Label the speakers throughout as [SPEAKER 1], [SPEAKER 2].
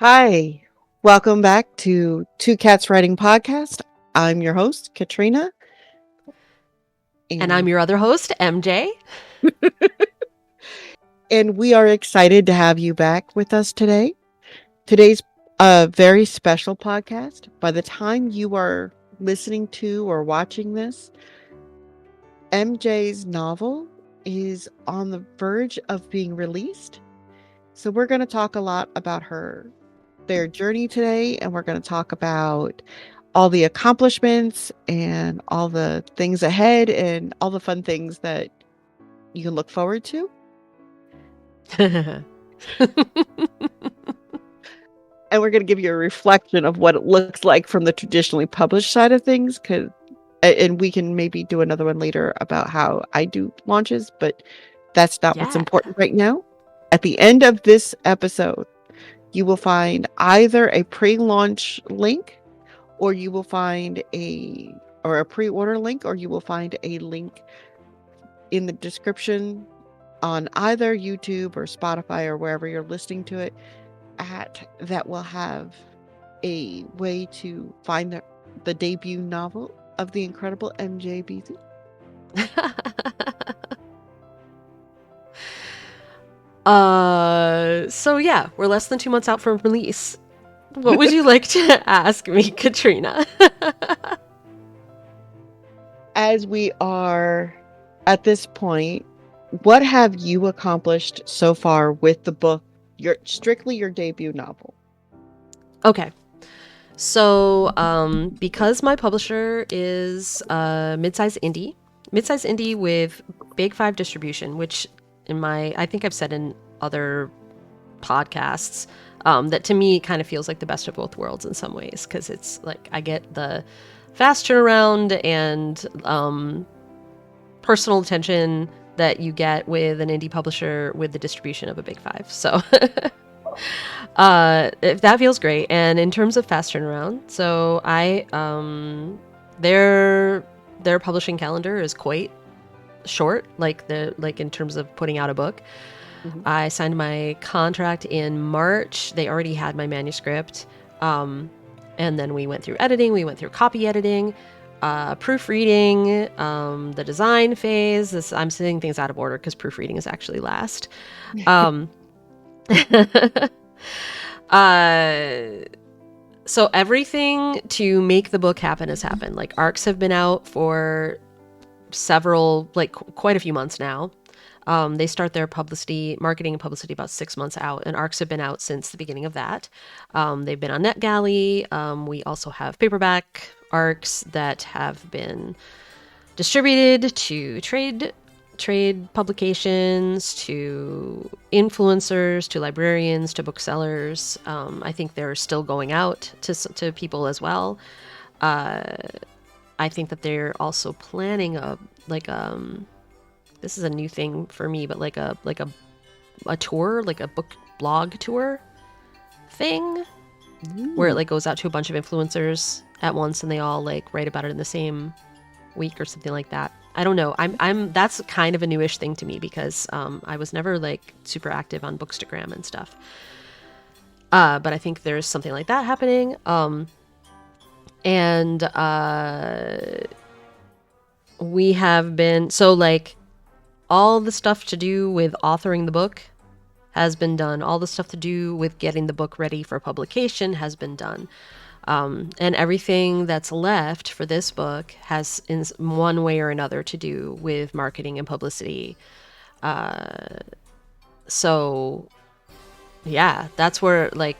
[SPEAKER 1] Hi, welcome back to Two Cats Writing Podcast. I'm your host, Catrina,
[SPEAKER 2] And I'm
[SPEAKER 1] and
[SPEAKER 2] your other host, MJ.
[SPEAKER 1] and we are excited to have you back with us today. Today's a very special podcast. By the time you are listening to or watching this, MJ's novel is on the verge of being released. So we're going to talk a lot about their journey today, and we're going to talk about all the accomplishments and all the things ahead and all the fun things that you can look forward to. And we're going to give you a reflection of what it looks like from the traditionally published side of things, and we can maybe do another one later about how I do launches, but that's not what's
[SPEAKER 2] Yeah.
[SPEAKER 1] important right now. At the end of this episode, you will find either a pre-launch link or you will find a pre-order link, or you will find a link in the description on either YouTube or Spotify or wherever you're listening to it that will have a way to find the debut novel of the incredible MJBC.
[SPEAKER 2] So yeah, we're less than 2 months out from release. What would you like to ask me, Katrina?
[SPEAKER 1] As we are at this point, what have you accomplished so far with the book, strictly your debut novel?
[SPEAKER 2] Okay. So, because my publisher is mid-size indie with Big Five distribution, which I think I've said in other podcasts, that to me kind of feels like the best of both worlds in some ways, because it's like I get the fast turnaround and personal attention that you get with an indie publisher with the distribution of a Big Five. So if that feels great. And in terms of fast turnaround, so their publishing calendar is quite short, like in terms of putting out a book.
[SPEAKER 1] Mm-hmm.
[SPEAKER 2] I signed my contract in March. They already had my manuscript. And then we went through editing, we went through copy editing, proofreading, the design phase. I'm saying things out of order because proofreading is actually last. Um, so everything to make the book happen has happened. Like arcs have been out for quite a few months now. They start their marketing and publicity about 6 months out, and arcs have been out since the beginning of that. They've been on NetGalley. We also have paperback arcs that have been distributed to trade publications, to influencers, to librarians, to booksellers. I think they're still going out to people as well. I think that they're also planning this is a new thing for me, but like a tour, like a book blog tour thing, where it like goes out to a bunch of influencers at once and they all like write about it in the same week or something like that. I don't know. That's kind of a newish thing to me because I was never like super active on Bookstagram and stuff. But I think there's something like that happening. And we have been all the stuff to do with authoring the book has been done. All the stuff to do with getting the book ready for publication has been done. And everything that's left for this book has in one way or another to do with marketing and publicity. So yeah, that's where we're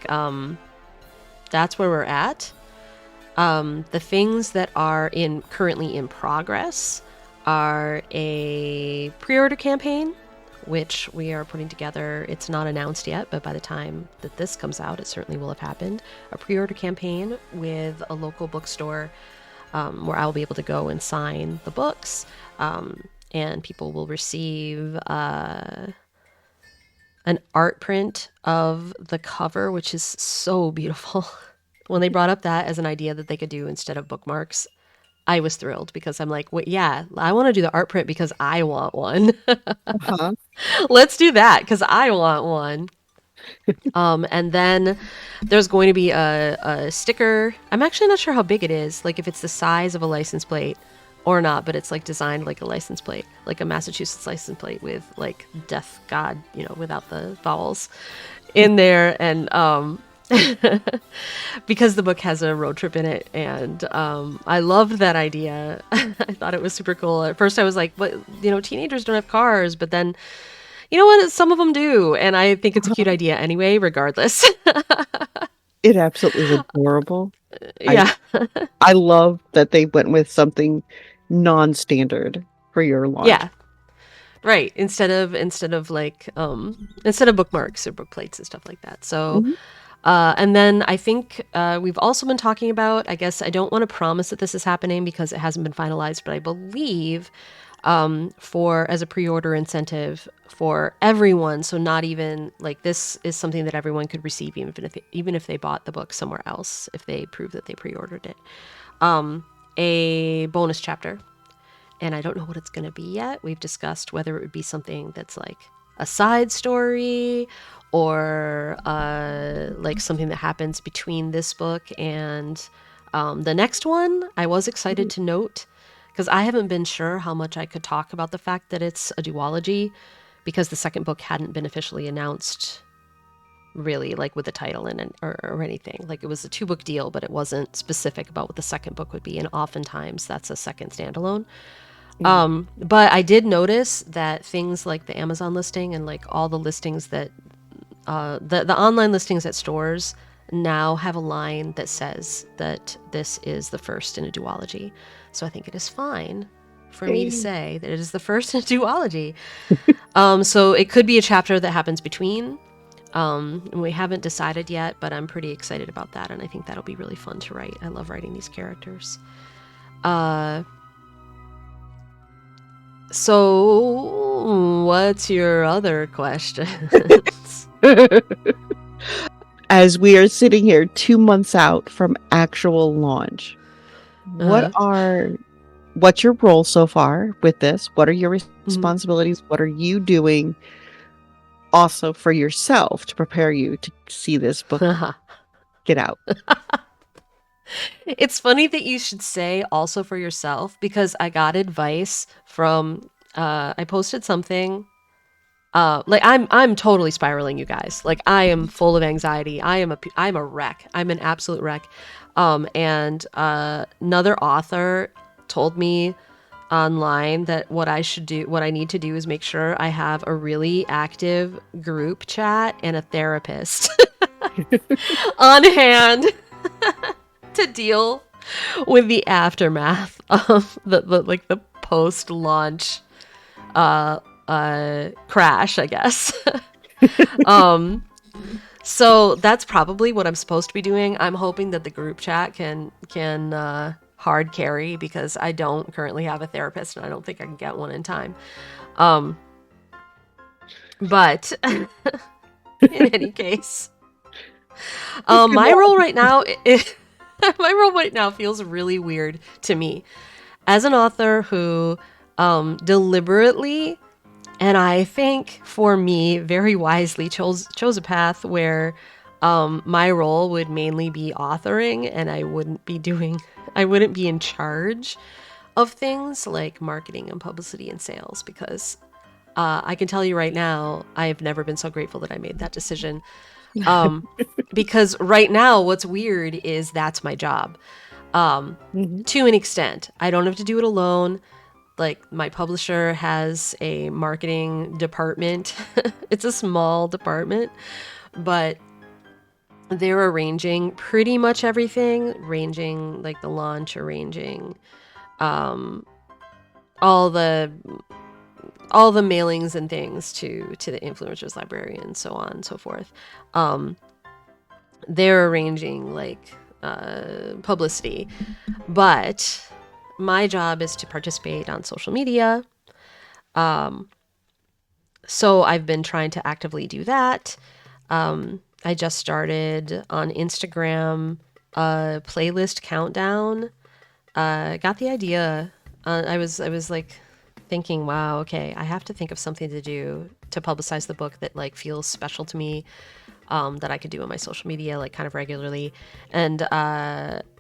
[SPEAKER 2] at. The things that are currently in progress are a pre-order campaign, which we are putting together. It's not announced yet, but by the time that this comes out, it certainly will have happened. A pre-order campaign with a local bookstore where I'll be able to go and sign the books, and people will receive an art print of the cover, which is so beautiful. When they brought up that as an idea that they could do instead of bookmarks, I was thrilled because I'm like, wait, yeah, I want to do the art print because I want one.
[SPEAKER 1] Uh-huh.
[SPEAKER 2] Let's do that because I want one. And then there's going to be a sticker. I'm actually not sure how big it is, like if it's the size of a license plate or not, but it's like designed like a license plate, like a Massachusetts license plate with like Death God, without the vowels in there. And because the book has a road trip in it, and I loved that idea. I thought it was super cool. At first I was like, what, teenagers don't have cars, but then you know what? Some of them do. And I think it's a cute idea anyway, regardless.
[SPEAKER 1] It absolutely is adorable. I
[SPEAKER 2] Yeah.
[SPEAKER 1] I love that they went with something non-standard for your launch.
[SPEAKER 2] Yeah. Right. Instead of bookmarks or book plates and stuff like that. So
[SPEAKER 1] Mhm.
[SPEAKER 2] and then I think we've also been talking about, I guess I don't want to promise that this is happening because it hasn't been finalized, but I believe for as a pre-order incentive for everyone. So not even like this is something that everyone could receive even if they bought the book somewhere else, if they prove that they pre-ordered it. A bonus chapter. And I don't know what it's going to be yet. We've discussed whether it would be something that's like a side story or like something that happens between this book and the next one. I was excited to note because I haven't been sure how much I could talk about the fact that it's a duology because the second book hadn't been officially announced really, like with the title in it or anything. Like it was a 2-book deal, but it wasn't specific about what the second book would be, and oftentimes that's a second standalone.
[SPEAKER 1] Mhm.
[SPEAKER 2] But I did notice that things like the Amazon listing and like all the listings that the online listings at stores now have a line that says that this is the first in a duology. So I think it is fine for me to
[SPEAKER 1] Hey.
[SPEAKER 2] say that it is the first in a duology. So it could be a chapter that happens between. And we haven't decided yet, but I'm pretty excited about that, and I think that'll be really fun to write. I love writing these characters. So, what's your other question?
[SPEAKER 1] As we are sitting here 2 months out from actual launch,
[SPEAKER 2] Uh-huh.
[SPEAKER 1] what's your role so far with this? What are your
[SPEAKER 2] Mhm.
[SPEAKER 1] responsibilities? What are you doing also for yourself to prepare you to see this book get out?
[SPEAKER 2] It's funny that you should say also for yourself because I got advice from I posted something like I'm totally spiraling, you guys. Like I am full of anxiety. I'm a wreck. I'm an absolute wreck. And another author told me online that what I need to do is make sure I have a really active group chat and a therapist on hand to deal with the aftermath of the post launch crash, I guess. So that's probably what I'm supposed to be doing. I'm hoping that the group chat can hard carry because I don't currently have a therapist and I don't think I can get one in time. But in any case,
[SPEAKER 1] Good
[SPEAKER 2] my
[SPEAKER 1] luck.
[SPEAKER 2] role right now my role right now feels really weird to me as an author who deliberately, and I think for me very wisely, chose a path where my role would mainly be authoring, and I wouldn't be in charge of things like marketing and publicity and sales because I can tell you right now, I have never been so grateful that I made that decision. Because right now, what's weird is that's my job.
[SPEAKER 1] Mhm.
[SPEAKER 2] To an extent, I don't have to do it alone. Like my publisher has a marketing department. It's a small department, but they're arranging pretty much everything, arranging like the launch, arranging all the all the mailings and things to the influencers library and so on and so forth. They're arranging like publicity, but my job is to participate on social media. So I've been trying to actively do that. I just started on Instagram a playlist countdown. Got the idea. I was like thinking, wow, okay, I have to think of something to do to publicize the book that like feels special to me, that I could do on my social media like kind of regularly. And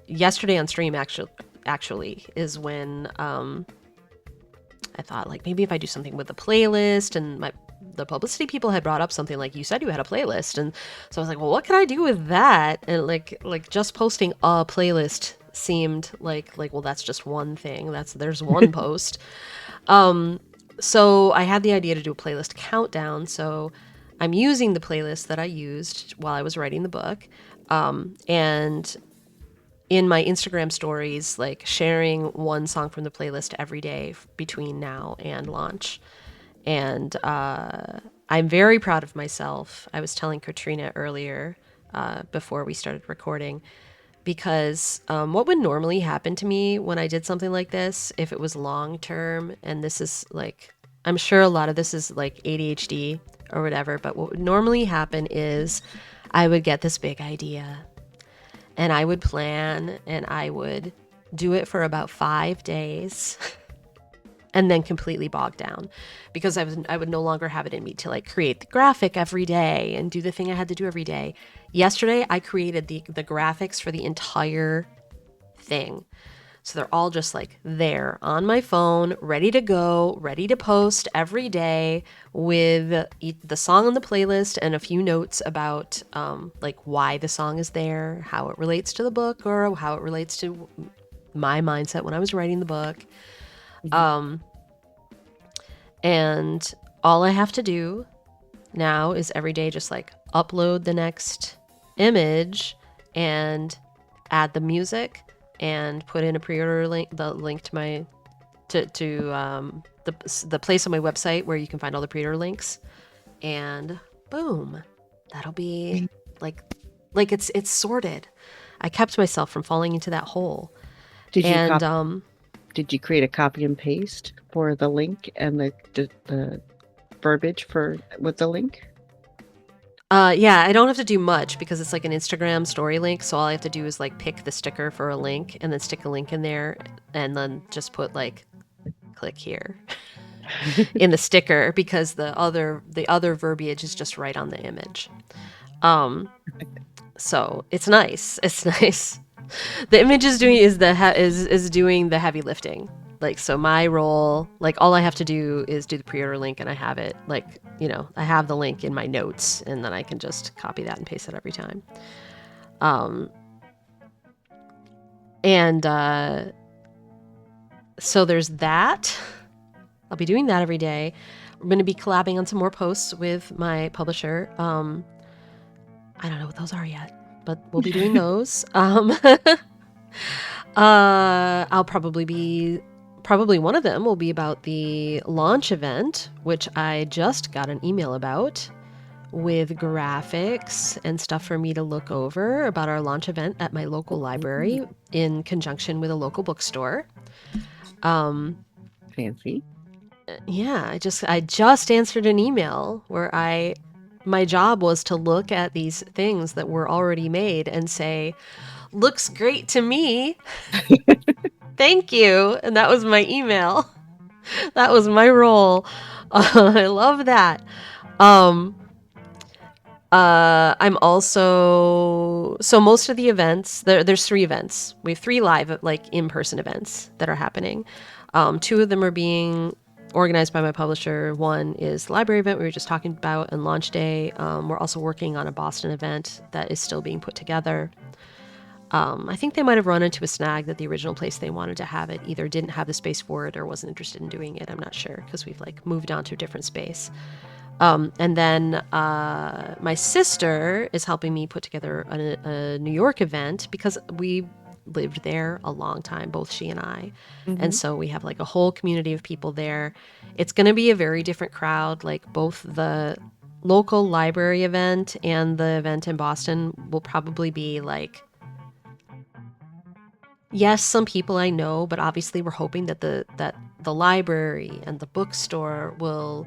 [SPEAKER 2] yesterday on stream actually is when I thought like maybe if I do something with the playlist, and the publicity people had brought up something like, you said you had a playlist, and so I was like, well, what can I do with that? And like just posting a playlist seemed like well, that's just one thing. There's one post. So I had the idea to do a playlist countdown. So I'm using the playlist that I used while I was writing the book, and in my Instagram stories, like sharing one song from the playlist every day between now and launch. And I'm very proud of myself. I was telling Katrina earlier, before we started recording, because what would normally happen to me when I did something like this, if it was long term, and this is like, I'm sure a lot of this is like ADHD or whatever, but what would normally happen is I would get this big idea and I would plan and I would do it for about 5 days and then completely bog down, because I would no longer have it in me to like create the graphic every day and do the thing I had to do every day. Yesterday, I created the graphics for the entire thing. So they're all just like there on my phone, ready to go, ready to post every day, with the song on the playlist and a few notes about like why the song is there, how it relates to the book, or how it relates to my mindset when I was writing the book. And all I have to do now is every day just like upload the next image and add the music and put in a pre-order link, the link to my the place on my website where you can find all the pre-order links, and boom, that'll be like it's sorted. I kept myself from falling into that hole.
[SPEAKER 1] Did you
[SPEAKER 2] And
[SPEAKER 1] did you create a copy and paste for the link and the verbiage with the link?
[SPEAKER 2] yeah, I don't have to do much because it's like an Instagram story link. So all I have to do is like pick the sticker for a link and then stick a link in there, and then just put like click here in the sticker, because the other verbiage is just right on the image. So it's nice. It's nice. The image is doing is doing the heavy lifting. Like, so my role, like all I have to do is do the pre-order link, and I have it like, I have the link in my notes, and then I can just copy that and paste it every time. And so there's that. I'll be doing that every day. We're going to be collabing on some more posts with my publisher. I don't know what those are yet, but we'll be doing those. I'll probably one of them will be about the launch event, which I just got an email about, with graphics and stuff for me to look over about our launch event at my local library in conjunction with a local bookstore.
[SPEAKER 1] Fancy.
[SPEAKER 2] Yeah, I just answered an email where my job was to look at these things that were already made and say, looks great to me. Thank you. And that was my email. That was my role. I love that. I'm also, so most of the events, there's 3 events. We have 3 live, like in-person events that are happening. 2 of them are being organized by my publisher. One is the library event we were just talking about, and launch day. We're also working on a Boston event that is still being put together. I think they might have run into a snag that the original place they wanted to have it either didn't have the space for it or wasn't interested in doing it. I'm not sure, because we've like moved on to a different space. And then my sister is helping me put together a New York event, because we lived there a long time, both she and I. And so we have like a whole community of people there. It's going to be a very different crowd. Like both the local library event and the event in Boston will probably be like, yes, some people I know, but obviously we're hoping that the library and the bookstore will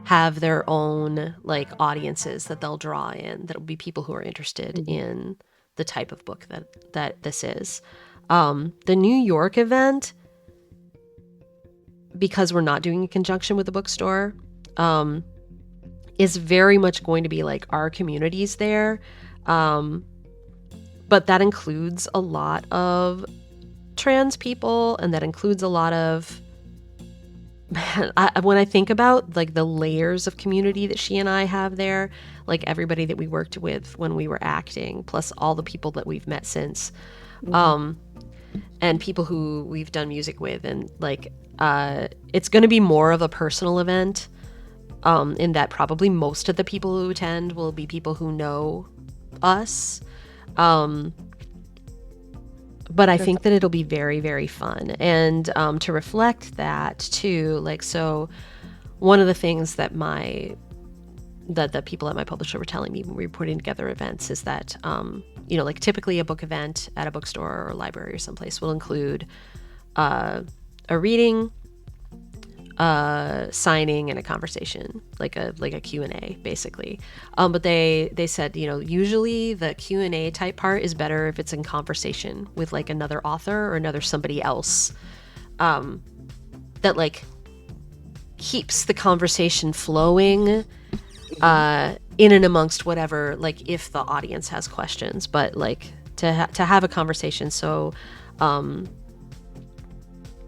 [SPEAKER 2] have their own like audiences that they'll draw in. That'll be people who are interested in the type of book that this is. The New York event, because we're not doing in conjunction with the bookstore, is very much going to be like our communities there. But that includes a lot of trans people, and that includes a lot of, when I think about like the layers of community that she and I have there, like everybody that we worked with when we were acting, plus all the people that we've met since, and people who we've done music with, and like it's going to be more of a personal event, in that probably most of the people who attend will be people who know us. But I think that it'll be very, very fun. And to reflect that too, like, so one of the things that the people at my publisher were telling me when we were putting together events is that, like typically a book event at a bookstore or library or someplace will include a reading, signing, and a conversation, like a Q&A basically. But they said, usually the Q&A type part is better if it's in conversation with like another author or another somebody else, that like keeps the conversation flowing in and amongst whatever, like if the audience has questions, but like to have a conversation. So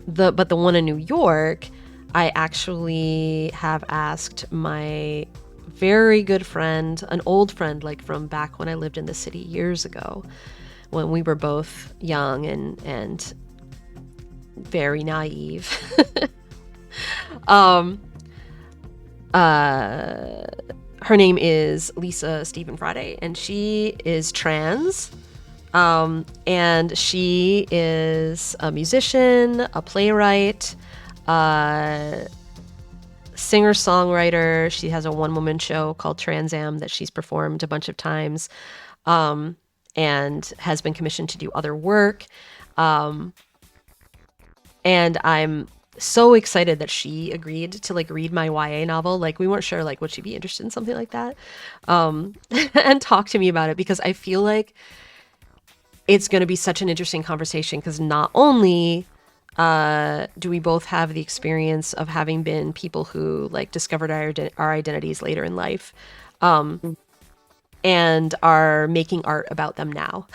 [SPEAKER 2] but the one in New York, I actually have asked my very good friend, an old friend, like from back when I lived in the city years ago, when we were both young and very naive. Her name is Lisa Stephen Friday, and she is trans. And she is a musician, a playwright, singer-songwriter. She has a one-woman show called Trans Am that she's performed a bunch of times, and has been commissioned to do other work. And I'm so excited that she agreed to like read my YA novel. Like we weren't sure like would she be interested in something like that, and talk to me about it, because I feel like it's going to be such an interesting conversation, because not only do we both have the experience of having been people who like discovered our identities later in life, and are making art about them now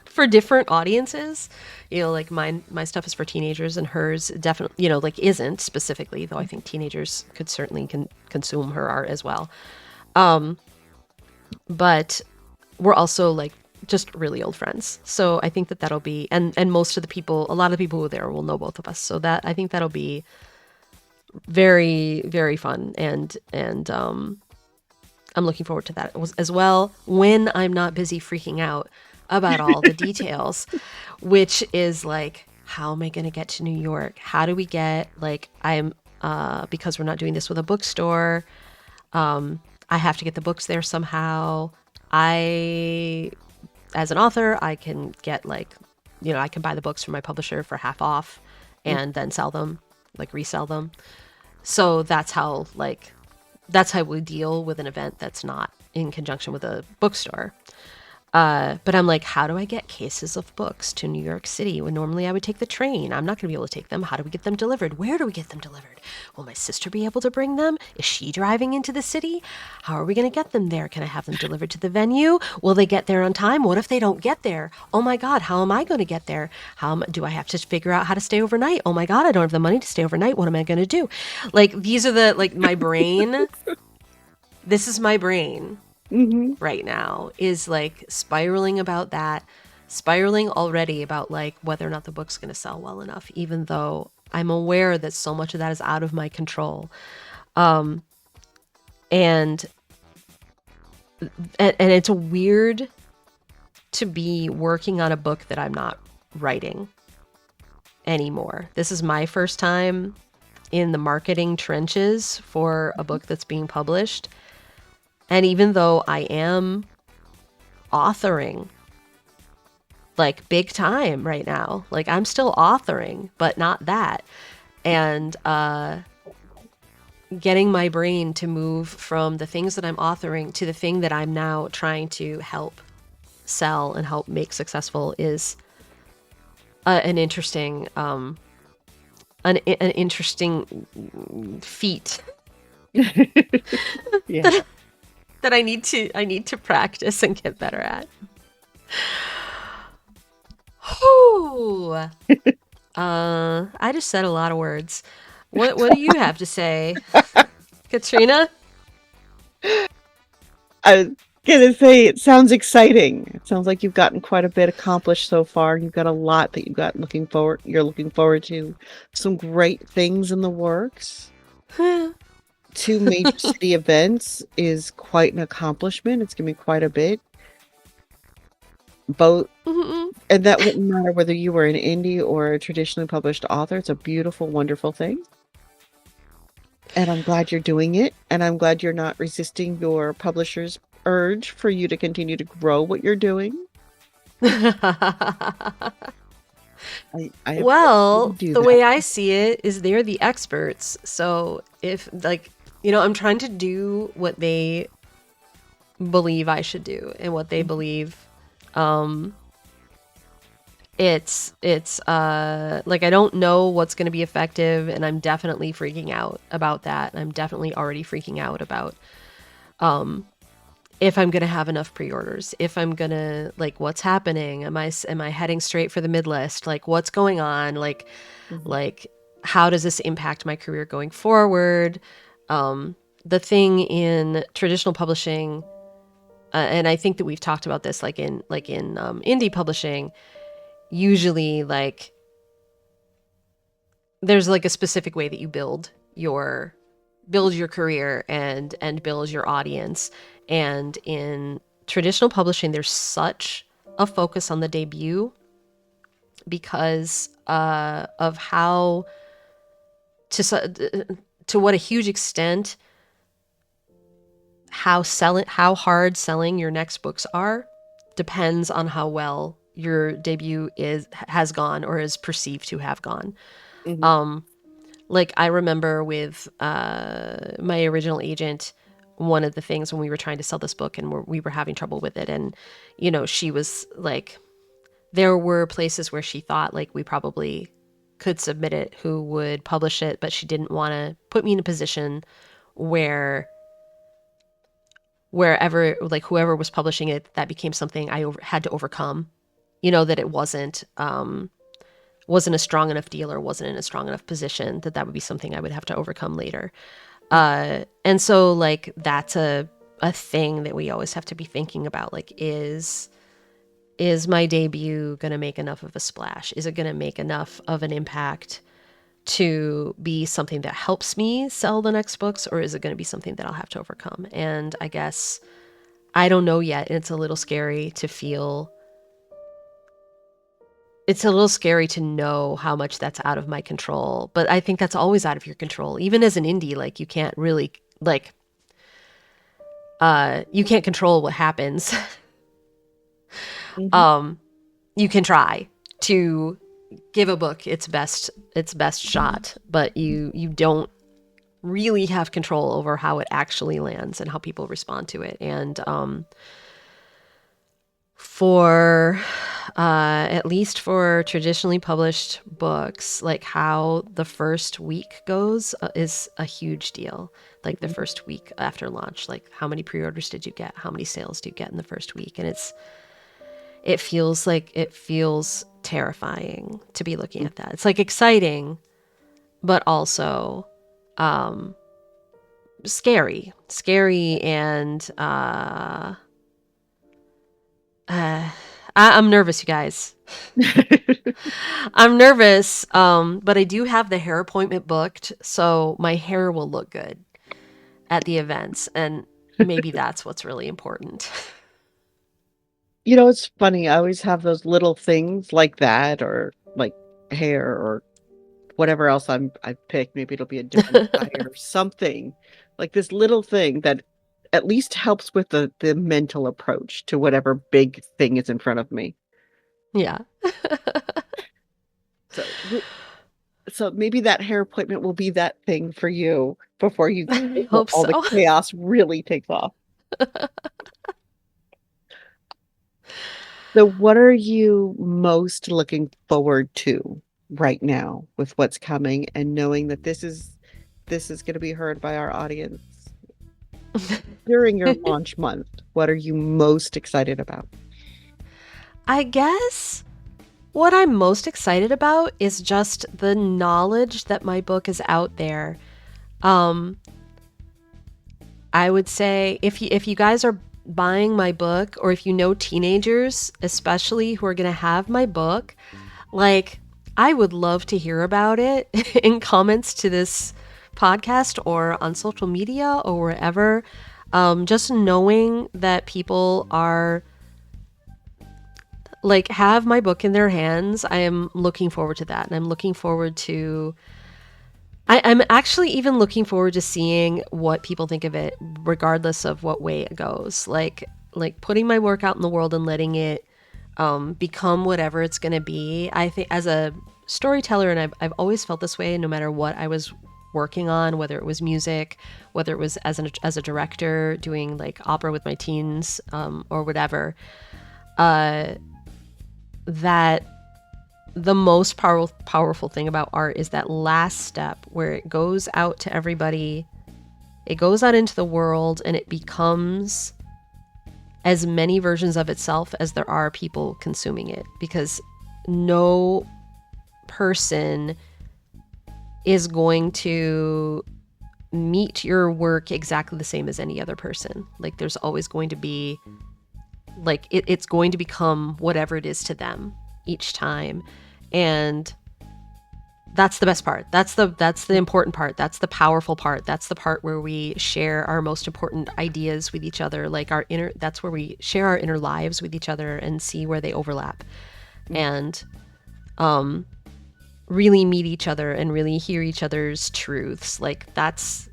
[SPEAKER 2] for different audiences. Like my stuff is for teenagers, and hers definitely, like isn't specifically, though I think teenagers could certainly consume her art as well. But we're also like just really old friends. So I think that that'll be, and most of the people, a lot of the people who are there will know both of us. So that, I think that'll be very, very fun. And I'm looking forward to that as well, when I'm not busy freaking out about all the details, which is like, how am I going to get to New York? How do we get, like, because we're not doing this with a bookstore, I have to get the books there somehow. As an author, I can get like, I can buy the books from my publisher for half off and then sell them, like resell them. So that's how we deal with an event that's not in conjunction with a bookstore. But I'm like, how do I get cases of books to New York City when normally I would take the train? I'm not going to be able to take them. How do we get them delivered? Where do we get them delivered? Will my sister be able to bring them? Is she driving into the city? How are we going to get them there? Can I have them delivered to the venue? Will they get there on time? What if they don't get there? Oh my God, how am I going to get there? Do I have to figure out how to stay overnight? Oh my God, I don't have the money to stay overnight. What am I going to do? Like, these are my brain. This is my brain. Right now is like spiraling about that, spiraling already about like whether or not the book's going to sell well enough, even though I'm aware that so much of that is out of my control. And it's weird to be working on a book that I'm not writing anymore. This is my first time in the marketing trenches for a book that's being published. And even though I am authoring, like big time right now, like I'm still authoring, but not that. And getting my brain to move from the things that I'm authoring to the thing that I'm now trying to help sell and help make successful is an interesting an interesting feat
[SPEAKER 1] Yeah.
[SPEAKER 2] that I need to practice and get better at. Whew. I just said a lot of words. What do you have to say, Katrina?
[SPEAKER 1] I was gonna say it sounds exciting. It sounds like you've gotten quite a bit accomplished so far. You've got a lot that you're looking forward to. Some great things in the works. 2 major city events is quite an accomplishment. It's gonna be quite a bit. Both and that wouldn't matter whether you were an indie or a traditionally published author. It's a beautiful, wonderful thing. And I'm glad you're doing it. And I'm glad you're not resisting your publisher's urge for you to continue to grow what you're doing. I applaud you to
[SPEAKER 2] Well,
[SPEAKER 1] do
[SPEAKER 2] the
[SPEAKER 1] that.
[SPEAKER 2] way I see it is they're the experts. So if like, I'm trying to do what they believe I should do and what they believe um it's like I don't know what's going to be effective, and I'm definitely freaking out about that. I'm definitely already freaking out about if I'm going to have enough pre-orders, if I'm going to, like, what's happening, am I heading straight for the mid list, like what's going on,
[SPEAKER 1] Mhm,
[SPEAKER 2] like how does this impact my career going forward. The thing in traditional publishing, and I think that we've talked about this, like in indie publishing, usually, like, there's like a specific way that you build your career and build your audience. And in traditional publishing, there's such a focus on the debut because of how, to what a huge extent, how hard selling your next books are depends on how well your debut has gone or is perceived to have gone.
[SPEAKER 1] mhm,
[SPEAKER 2] Like, I remember with my original agent, one of the things when we were trying to sell this book and we were having trouble with it, and she was like, there were places where she thought like we probably could submit it, who would publish it, but she didn't want to put me in a position where wherever, like, whoever was publishing it, that became something I had to overcome. That it wasn't a strong enough deal or wasn't in a strong enough position, that would be something I would have to overcome later. And so, like, that's a thing that we always have to be thinking about. Like, is my debut going to make enough of a splash? Is it going to make enough of an impact to be something that helps me sell the next books, or is it going to be something that I'll have to overcome? And I guess I don't know yet. And it's a little scary to feel. It's a little scary to know how much that's out of my control, but I think that's always out of your control. Even as an indie, like, you can't really, like, you can't control what happens.
[SPEAKER 1] mhm.
[SPEAKER 2] You can try to give a book its best shot, but you don't really have control over how it actually lands and how people respond to it. And for at least for traditionally published books, like, how the first week goes is a huge deal. Like, the first week after launch, like, how many pre-orders did you get, how many sales do you get in the first week? And it feels terrifying to be looking at that. It's like exciting, but also scary. And I'm nervous, you guys. I'm nervous, but I do have the hair appointment booked, so my hair will look good at the events, and maybe that's what's really important.
[SPEAKER 1] It's funny. I always have those little things like that, or like hair, or whatever else I've picked. Maybe it'll be a different attire or something. Like this little thing that at least helps with the mental approach to whatever big thing is in front of me.
[SPEAKER 2] Yeah.
[SPEAKER 1] So so maybe that hair appointment will be that thing for you before
[SPEAKER 2] I hope
[SPEAKER 1] all the
[SPEAKER 2] so.
[SPEAKER 1] chaos really takes off. So what are you most looking forward to? right now with what's coming, and knowing that this is going to be heard by our audience during your launch month. What are you most excited about?
[SPEAKER 2] I guess what I'm most excited about is just the knowledge that my book is out there. Um, I would say if you guys are buying my book, or if you know teenagers especially who are going to have my book, like, I would love to hear about it in comments to this podcast or on social media or wherever. Just knowing that people are like have my book in their hands, I am looking forward to that, and I'm looking forward to. I'm actually even looking forward to seeing what people think of it, regardless of what way it goes. Like putting my work out in the world and letting it become whatever it's going to be. I think as a storyteller, and I've always felt this way, no matter what I was working on, whether it was music, whether it was as a director doing like opera with my teens, or whatever, that the most powerful thing about art is that last step where it goes out to everybody, it goes out into the world, and it becomes as many versions of itself as there are people consuming it, because no person is going to meet your work exactly the same as any other person. Like, there's always going to be like it's going to become whatever it is to them each time. And that's the best part. That's the important part. That's the powerful part. That's the part where we share our most important ideas with each other, like that's where we share our inner lives with each other and see where they overlap, and really meet each other and really hear each other's truths. Like, that's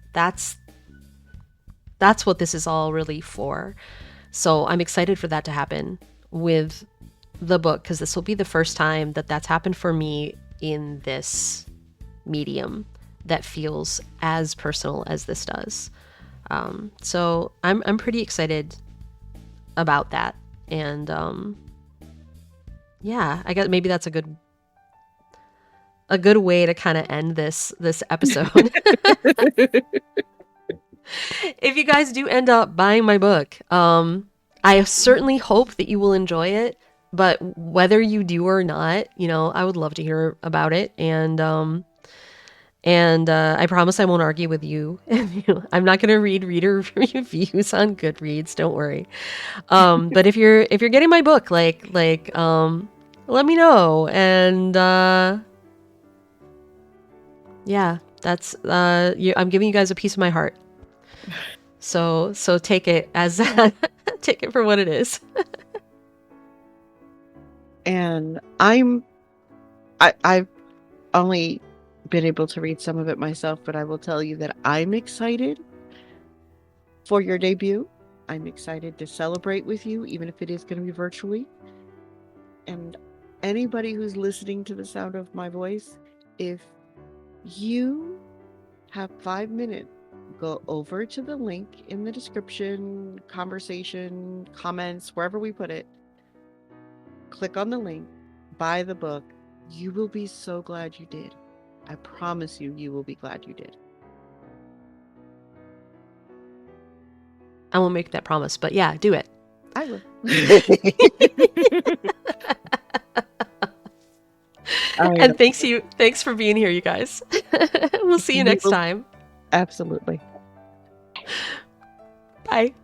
[SPEAKER 2] what this is all really for. So I'm excited for that to happen with the book, because this will be the first time that that's happened for me in this medium that feels as personal as this does. So I'm pretty excited about that, and yeah, I guess maybe that's a good way to kind of end this episode. If you guys do end up buying my book, I certainly hope that you will enjoy it. But whether you do or not, I would love to hear about it. And I promise I won't argue with you. I'm not going to read reader reviews on Goodreads. Don't worry. But if you're getting my book, let me know. And yeah, that's I'm giving you guys a piece of my heart. So take it as take it for what it is.
[SPEAKER 1] And I've only been able to read some of it myself, but I will tell you that I'm excited for your debut. I'm excited to celebrate with you, even if it is going to be virtually. And anybody who's listening to the sound of my voice, if you have 5 minutes, go over to the link in the description, conversation, comments, wherever we put it. Click on the link, buy the book. You will be so glad you did. I promise you, you will be glad you did.
[SPEAKER 2] I won't make that promise, but yeah, do it.
[SPEAKER 1] I will.
[SPEAKER 2] And thanks for being here, you guys. We'll see you next time.
[SPEAKER 1] Absolutely.
[SPEAKER 2] Bye.